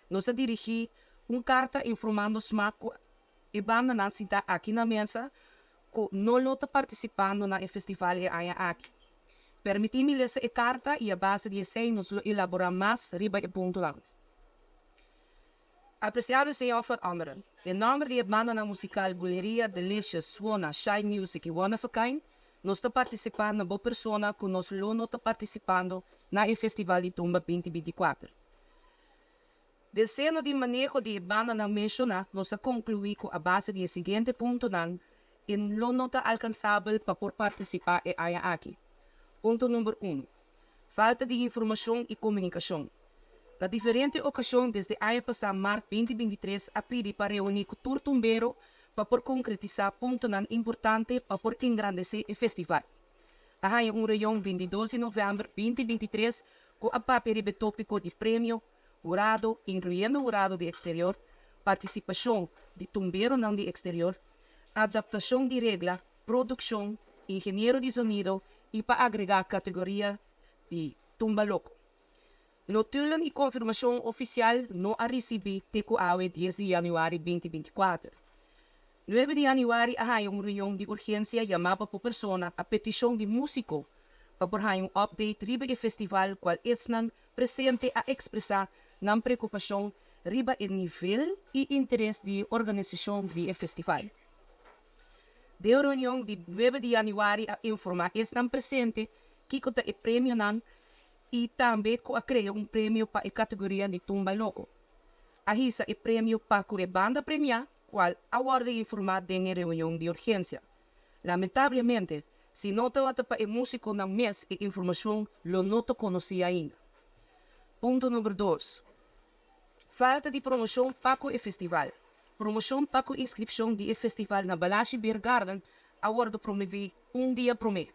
Nós dirigimos uma carta informando SMAC e banda na cidade aqui na mesa que não está participando no festival e aqui. Permitimos essa carta e a base de essa nós elaborar mais riba e ponto lá. Apreciado senhor Fred Ameren, em nome da banda musical Buleria, Delicious, Swana, Shine Music e One of a Kind, nós estamos participando na pessoa que nós não está participando no Festival de Tumba 2024. Descendo de manejo de banda não mencionar, nós concluímos com a base do seguinte ponto e não está alcançável para participar e aqui. Ponto número 1. Falta de informação e comunicação. Na diferente ocasião, desde o ano passado, março 2023, a pedir para reunir com o Tumbeiro para concretizar pontos importantes para engrandecer o festival. Há uma reunião 22 de novembro 2023 com a papel tópico de prêmio, jurado, incluindo o jurado de exterior, participação de Tumbeiro não de exterior, adaptação de regra, produção, engenheiro de sonido e para agregar a categoria de Tumba Loco. Notulen e confirmação oficial não a recebi teco awe 10 de januário 2024. 9 de januário há uma reunião de urgência chamada por pessoa a petição de músico para por um update riba e festival qual esnan presente a expressar na preocupação riba o nível e interesse de organização do festival. De reunião de 9 de januário a informar esnan presente que conta o prêmio nan e também criar prêmio para a categoria de Tumba Loco. Ahisa o prêmio para a banda premiar, qual aguarda informar em reunião de urgência. Lamentavelmente, se não está para o músico na mês e informação, não conhecia ainda. Ponto número 2. Falta de promoção para o festival. Promoção para a inscrição do festival na Balashi Beer Garden aguarda promover dia promê.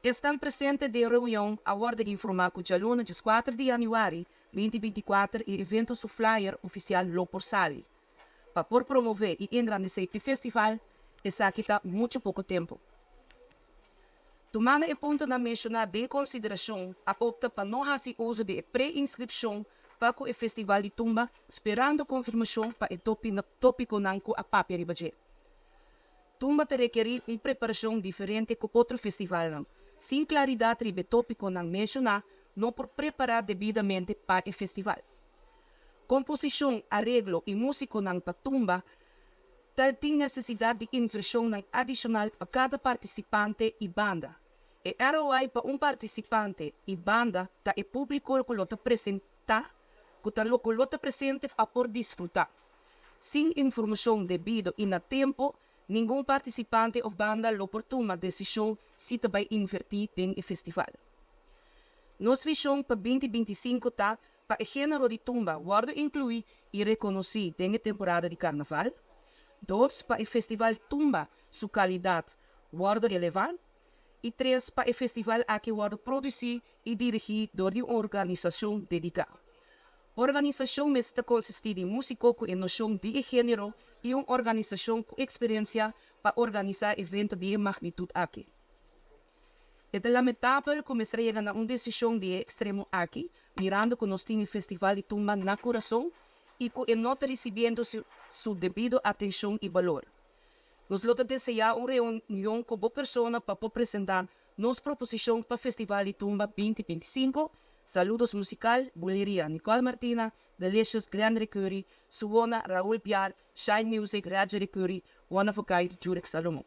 Estão presentes de reunião a ordem de informar que o aluno de 4 de januário 2024 e evento su flyer oficial lo por sali. Para por promover e engrandecer o festival, essa aqui está muito pouco tempo. Tomando o ponto na mencionar em consideração, a opta para não fazer uso de pré-inscrição para o festival de Tumba, esperando confirmação para o tópico com a papel de budget. Tumba te requerir uma preparação diferente que outro festival. Sem claridade sobre o tópico não mencionar, não por preparar devidamente para o festival. Composição, arreglo e música não para Tumba tem necessidade de inversão adicional para cada participante e banda. E ROI para participante e banda é o público que lo apresenta, que lo presente para por desfrutar. Sem informação devida e na tempo, nenhum participante ou banda lo por tomar decisão se vai invertir em festival. Nossa visão para 2025 está para o gênero de Tumba, guarda incluir e reconhecer em a temporada de carnaval. 2. Para o festival Tumba, sua qualidade, guarda elevar. E 3. Para o festival a que guarda produzir e dirigir por uma organização dedicada. Organização está consistir em músico com noção de gênero e uma organização com experiência para organizar eventos de magnitude aqui. É lamentável começar a chegar a uma decisão de extremo aqui, mirando que nós temos o Festival de Tumba na coração e que não está recebendo sua devida atenção e valor. Nós desejamos uma reunião com a pessoa para apresentar nossa proposição para o Festival de Tumba 2025. Saludos musical, Buleria, Nicole Martina, Delicious, Leandre Curie, Suona, Raúl Piar, Shine Music, Roger Curie, One of a Kind, Jurek Salomon.